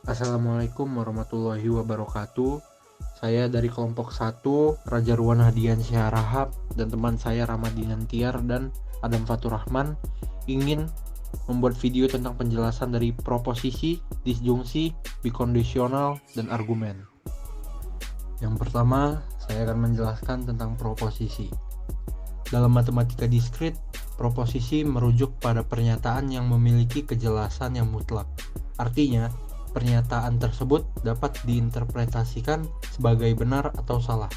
Assalamualaikum warahmatullahi wabarakatuh. Saya dari kelompok 1, Raja Ruwan Hadiansyah Rahab, dan teman saya Ramadhan Tiar dan Adam Fatur Rahman ingin membuat video tentang penjelasan dari proposisi, disjungsi, bikondisional, dan argumen. Yang pertama, saya akan menjelaskan tentang proposisi. Dalam matematika diskrit, proposisi merujuk pada pernyataan yang memiliki kejelasan yang mutlak. Artinya, pernyataan tersebut dapat diinterpretasikan sebagai benar atau salah,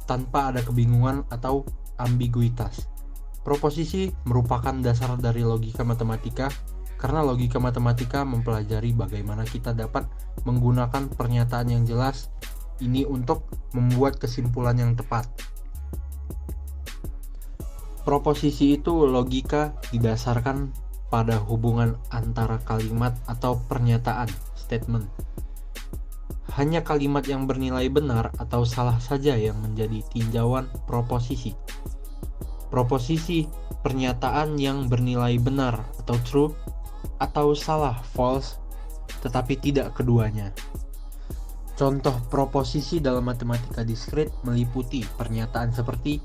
tanpa ada kebingungan atau ambiguitas. Proposisi merupakan dasar dari logika matematika, karena logika matematika mempelajari bagaimana kita dapat menggunakan pernyataan yang jelas ini untuk membuat kesimpulan yang tepat. Proposisi itu logika didasarkan pada hubungan antara kalimat atau pernyataan, statement. Hanya kalimat yang bernilai benar atau salah saja yang menjadi tinjauan proposisi. Proposisi pernyataan yang bernilai benar atau true, atau salah, false, tetapi tidak keduanya. Contoh proposisi dalam matematika diskrit meliputi pernyataan seperti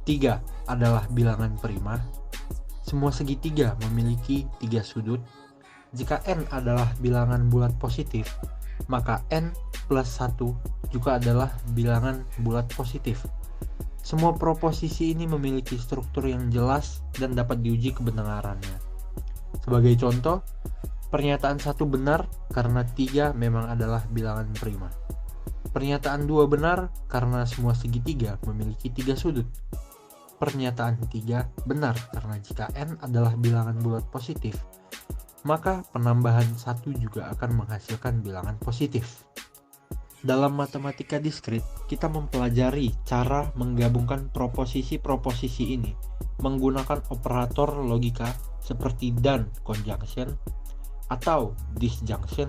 3 adalah bilangan prima, semua segitiga memiliki 3 sudut. Jika n adalah bilangan bulat positif, maka n plus 1 juga adalah bilangan bulat positif. Semua proposisi ini memiliki struktur yang jelas dan dapat diuji kebenarannya. Sebagai contoh, pernyataan 1 benar karena 3 memang adalah bilangan prima. Pernyataan 2 benar karena semua segitiga memiliki 3 sudut. Pernyataan 3 benar karena jika n adalah bilangan bulat positif, maka penambahan 1 juga akan menghasilkan bilangan positif. Dalam matematika diskrit, kita mempelajari cara menggabungkan proposisi-proposisi ini menggunakan operator logika seperti dan conjunction atau disjunction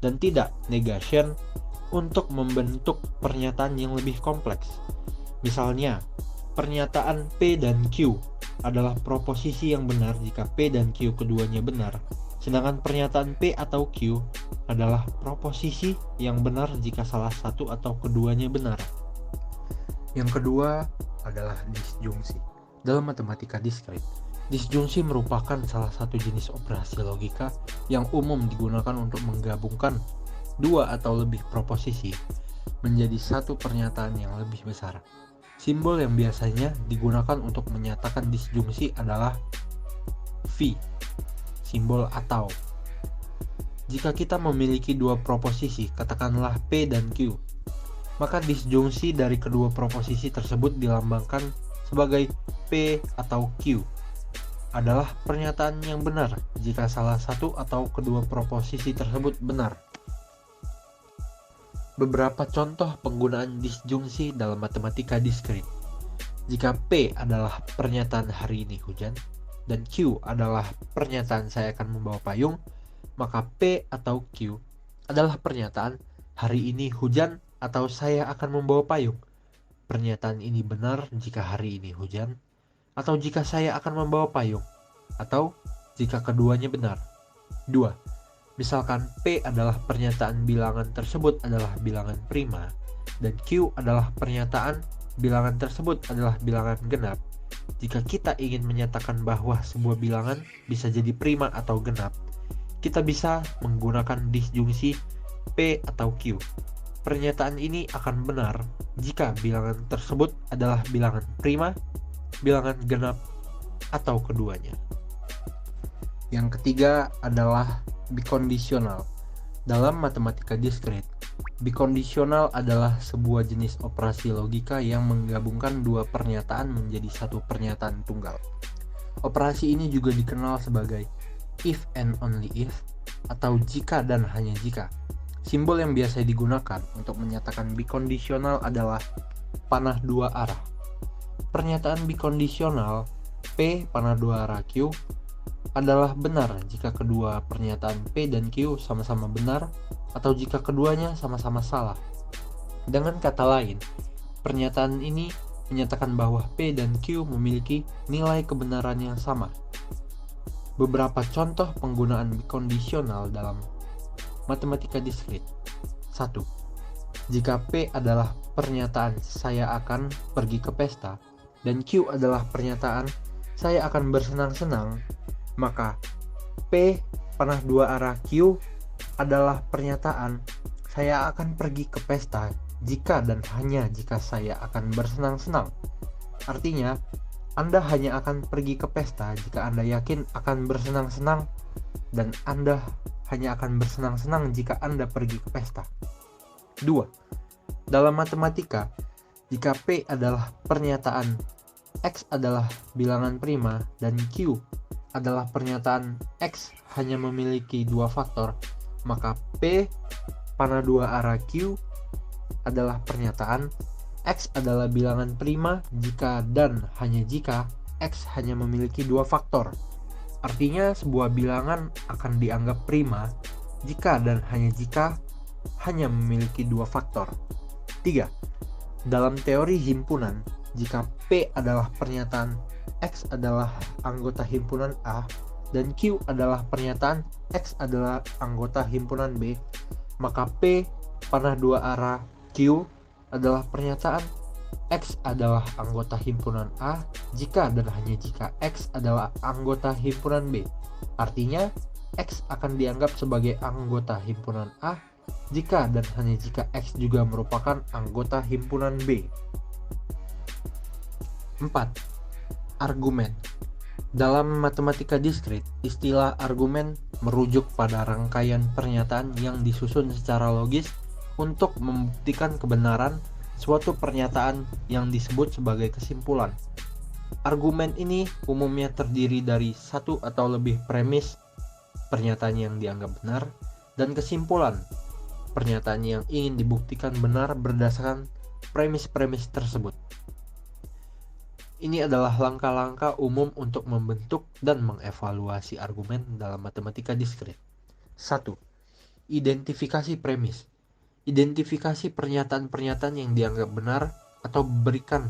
dan tidak negation untuk membentuk pernyataan yang lebih kompleks. Misalnya, pernyataan P dan Q adalah proposisi yang benar jika P dan Q keduanya benar, sedangkan pernyataan P atau Q adalah proposisi yang benar jika salah satu atau keduanya benar. Yang kedua adalah disjungsi. Dalam matematika diskrit, disjungsi merupakan salah satu jenis operasi logika yang umum digunakan untuk menggabungkan 2 atau lebih proposisi menjadi satu pernyataan yang lebih besar. Simbol yang biasanya digunakan untuk menyatakan disjungsi adalah V, simbol atau. Jika kita memiliki 2 proposisi, katakanlah P dan Q, maka disjungsi dari kedua proposisi tersebut dilambangkan sebagai P atau Q adalah pernyataan yang benar jika salah satu atau kedua proposisi tersebut benar. Beberapa contoh penggunaan disjungsi dalam matematika diskrit. Jika P adalah pernyataan hari ini hujan dan Q adalah pernyataan saya akan membawa payung, maka P atau Q adalah pernyataan hari ini hujan atau saya akan membawa payung. Pernyataan ini benar jika hari ini hujan atau jika saya akan membawa payung, atau jika keduanya benar. 2. Misalkan P adalah pernyataan bilangan tersebut adalah bilangan prima dan Q adalah pernyataan bilangan tersebut adalah bilangan genap. Jika kita ingin menyatakan bahwa sebuah bilangan bisa jadi prima atau genap, kita bisa menggunakan disjungsi P atau Q. Pernyataan ini akan benar jika bilangan tersebut adalah bilangan prima, bilangan genap, atau keduanya. Yang ketiga adalah bikondisional. Dalam matematika diskrit, bikondisional adalah sebuah jenis operasi logika yang menggabungkan 2 pernyataan menjadi satu pernyataan tunggal. Operasi ini juga dikenal sebagai if and only if atau jika dan hanya jika. Simbol yang biasa digunakan untuk menyatakan bikondisional adalah panah 2 arah. Pernyataan bikondisional P panah 2 arah Q adalah benar jika kedua pernyataan P dan Q sama-sama benar atau jika keduanya sama-sama salah. Dengan kata lain, pernyataan ini menyatakan bahwa P dan Q memiliki nilai kebenaran yang sama. Beberapa contoh penggunaan bikondisional dalam matematika diskrit. 1. Jika P adalah pernyataan saya akan pergi ke pesta dan Q adalah pernyataan saya akan bersenang-senang, maka P panah dua arah Q adalah pernyataan saya akan pergi ke pesta jika dan hanya jika saya akan bersenang-senang. Artinya, Anda hanya akan pergi ke pesta jika Anda yakin akan bersenang-senang, dan Anda hanya akan bersenang-senang jika Anda pergi ke pesta. 2. Dalam matematika, jika P adalah pernyataan X adalah bilangan prima dan Q adalah pernyataan X hanya memiliki dua faktor, maka P panah dua arah Q adalah pernyataan X adalah bilangan prima jika dan hanya jika X hanya memiliki dua faktor. Artinya sebuah bilangan akan dianggap prima jika dan hanya jika hanya memiliki dua faktor. 3. Dalam teori himpunan, jika P adalah pernyataan X adalah anggota himpunan A dan Q adalah pernyataan X adalah anggota himpunan B, maka P panah dua arah Q adalah pernyataan X adalah anggota himpunan A jika dan hanya jika X adalah anggota himpunan B. Artinya, X akan dianggap sebagai anggota himpunan A jika dan hanya jika X juga merupakan anggota himpunan B. 4. Argumen. Dalam matematika diskrit, istilah argumen merujuk pada rangkaian pernyataan yang disusun secara logis untuk membuktikan kebenaran suatu pernyataan yang disebut sebagai kesimpulan. Argumen ini umumnya terdiri dari satu atau lebih premis pernyataan yang dianggap benar dan kesimpulan pernyataan yang ingin dibuktikan benar berdasarkan premis-premis tersebut. Ini adalah langkah-langkah umum untuk membentuk dan mengevaluasi argumen dalam matematika diskrit. 1. Identifikasi premis. Identifikasi pernyataan-pernyataan yang dianggap benar atau berikan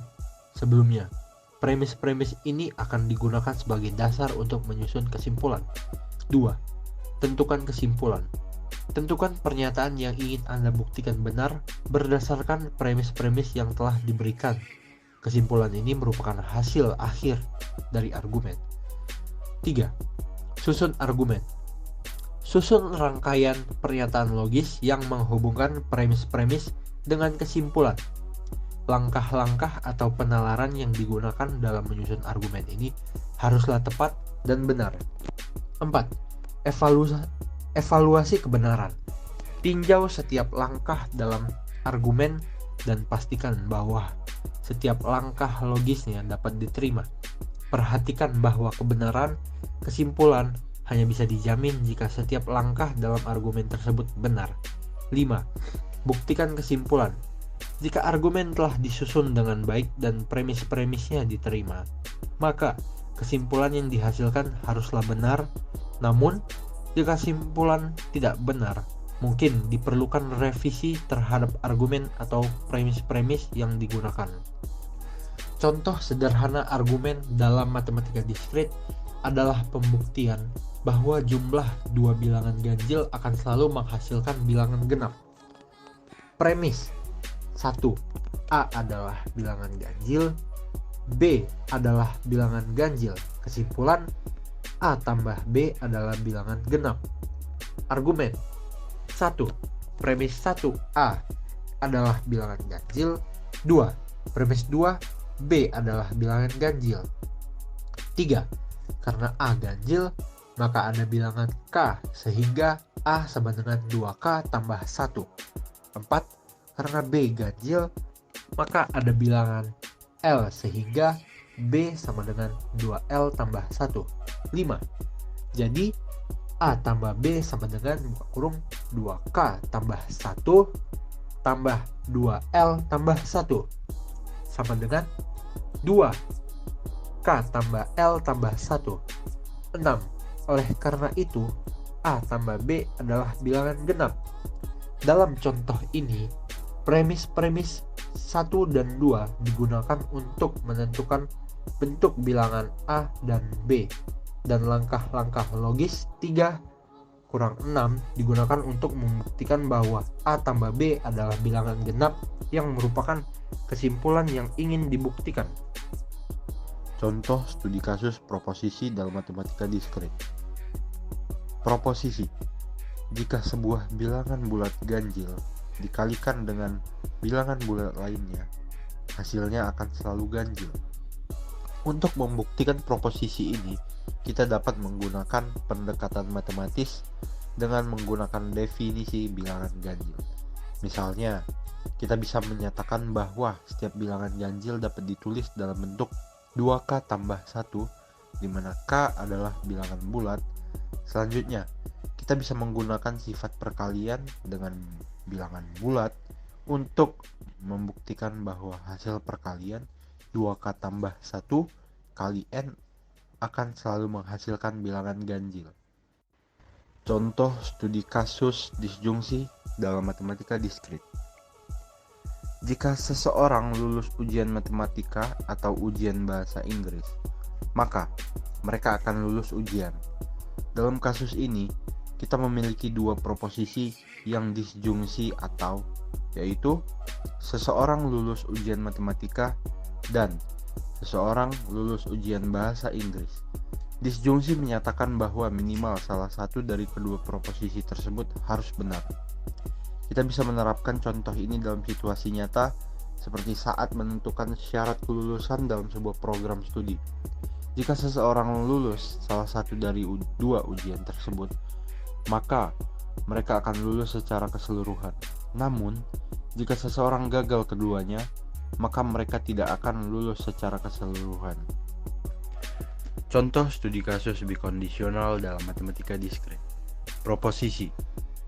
sebelumnya. Premis-premis ini akan digunakan sebagai dasar untuk menyusun kesimpulan. 2. Tentukan kesimpulan. Tentukan pernyataan yang ingin Anda buktikan benar berdasarkan premis-premis yang telah diberikan. Kesimpulan ini merupakan hasil akhir dari argumen. 3. Susun argumen. Susun rangkaian pernyataan logis yang menghubungkan premis-premis dengan kesimpulan. Langkah-langkah atau penalaran yang digunakan dalam menyusun argumen ini haruslah tepat dan benar. 4. Evaluasi kebenaran. Tinjau setiap langkah dalam argumen dan pastikan bahwa setiap langkah logisnya dapat diterima. Perhatikan bahwa kebenaran kesimpulan hanya bisa dijamin jika setiap langkah dalam argumen tersebut benar. 5. Buktikan kesimpulan. Jika argumen telah disusun dengan baik dan premis-premisnya diterima, maka kesimpulan yang dihasilkan haruslah benar. Namun, jika kesimpulan tidak benar, mungkin diperlukan revisi terhadap argumen atau premis-premis yang digunakan. Contoh sederhana argumen dalam matematika diskrit adalah pembuktian bahwa jumlah dua bilangan ganjil akan selalu menghasilkan bilangan genap. Premis 1. A adalah bilangan ganjil, B adalah bilangan ganjil. Kesimpulan, A tambah B adalah bilangan genap. Argumen 1. Premis 1 A adalah bilangan ganjil. 2. Premis 2 B adalah bilangan ganjil. 3. Karena A ganjil, maka ada bilangan K sehingga A sama dengan 2K tambah 1. 4. Karena B ganjil, maka ada bilangan L sehingga B sama dengan 2L tambah 1. 5. Jadi A tambah B sama dengan 2K tambah 1 tambah 2L tambah 1 sama dengan 2K tambah L tambah 1. 6. Oleh karena itu, A tambah B adalah bilangan genap. Dalam contoh ini, premis-premis 1 dan 2 digunakan untuk menentukan bentuk bilangan A dan B, dan langkah-langkah logis 3 kurang 6 digunakan untuk membuktikan bahwa A tambah B adalah bilangan genap yang merupakan kesimpulan yang ingin dibuktikan. Contoh studi kasus proposisi dalam matematika diskrit. Proposisi: jika sebuah bilangan bulat ganjil dikalikan dengan bilangan bulat lainnya, hasilnya akan selalu ganjil. Untuk membuktikan proposisi ini, kita dapat menggunakan pendekatan matematis dengan menggunakan definisi bilangan ganjil. Misalnya, kita bisa menyatakan bahwa setiap bilangan ganjil dapat ditulis dalam bentuk 2K tambah 1, di mana K adalah bilangan bulat. Selanjutnya, kita bisa menggunakan sifat perkalian dengan bilangan bulat untuk membuktikan bahwa hasil perkalian 2K tambah 1 kali N akan selalu menghasilkan bilangan ganjil. Contoh studi kasus disjungsi dalam matematika diskrit. Jika seseorang lulus ujian matematika atau ujian bahasa Inggris, maka mereka akan lulus ujian. Dalam kasus ini, kita memiliki dua proposisi yang disjungsi atau yaitu seseorang lulus ujian matematika dan seseorang lulus ujian bahasa Inggris. Disjungsi menyatakan bahwa minimal salah satu dari kedua proposisi tersebut harus benar. Kita bisa menerapkan contoh ini dalam situasi nyata seperti saat menentukan syarat kelulusan dalam sebuah program studi. Jika seseorang lulus salah satu dari dua ujian tersebut, maka mereka akan lulus secara keseluruhan. Namun, jika seseorang gagal keduanya, maka mereka tidak akan lulus secara keseluruhan. Contoh studi kasus bikondisional dalam matematika diskrit. Proposisi: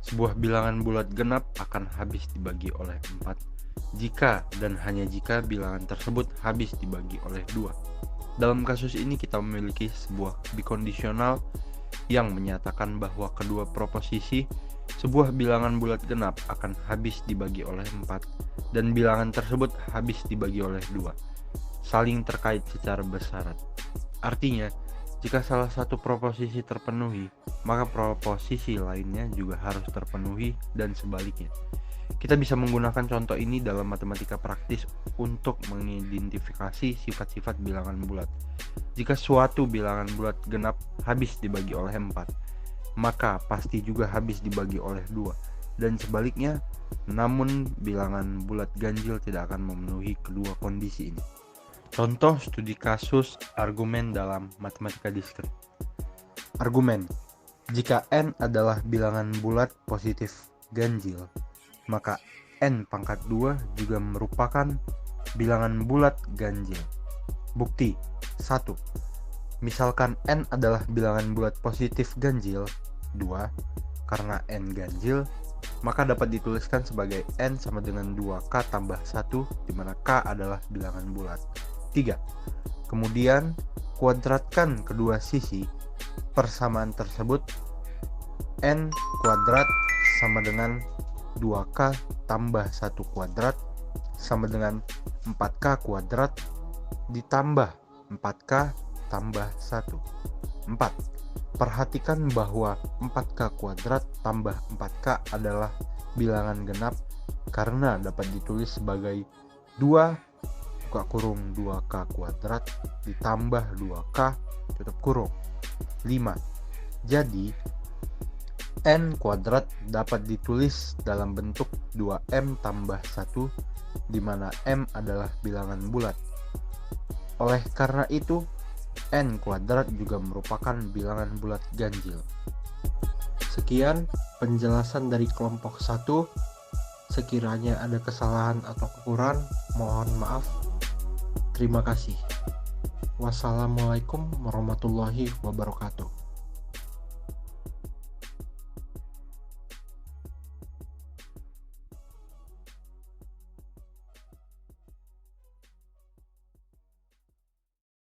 sebuah bilangan bulat genap akan habis dibagi oleh 4 jika dan hanya jika bilangan tersebut habis dibagi oleh 2. Dalam kasus ini kita memiliki sebuah bikondisional yang menyatakan bahwa kedua proposisi sebuah bilangan bulat genap akan habis dibagi oleh 4 dan bilangan tersebut habis dibagi oleh 2, saling terkait secara bersyarat. Artinya, jika salah satu proposisi terpenuhi, maka proposisi lainnya juga harus terpenuhi dan sebaliknya. Kita bisa menggunakan contoh ini dalam matematika praktis untuk mengidentifikasi sifat-sifat bilangan bulat. Jika suatu bilangan bulat genap habis dibagi oleh 4, maka pasti juga habis dibagi oleh 2, dan sebaliknya. Namun bilangan bulat ganjil tidak akan memenuhi kedua kondisi ini. Contoh studi kasus argumen dalam matematika diskrit. Argumen: jika N adalah bilangan bulat positif ganjil, maka N pangkat 2 juga merupakan bilangan bulat ganjil. Bukti 1. Misalkan N adalah bilangan bulat positif ganjil 2, karena N ganjil, maka dapat dituliskan sebagai N sama dengan 2K tambah 1, di mana K adalah bilangan bulat. 3. Kemudian kuadratkan kedua sisi persamaan tersebut. N kuadrat sama dengan 2K tambah 1 kuadrat sama dengan 4K kuadrat ditambah 4K tambah 1. 4. Perhatikan bahwa 4K kuadrat tambah 4K adalah bilangan genap karena dapat ditulis sebagai 2 buka kurung 2K kuadrat ditambah 2K tutup kurung 5. Jadi N kuadrat dapat ditulis dalam bentuk 2M tambah 1, di mana M adalah bilangan bulat. Oleh karena itu, N kuadrat juga merupakan bilangan bulat ganjil. Sekian penjelasan dari kelompok 1. Sekiranya ada kesalahan atau kekurangan, mohon maaf. Terima kasih. Wassalamualaikum warahmatullahi wabarakatuh.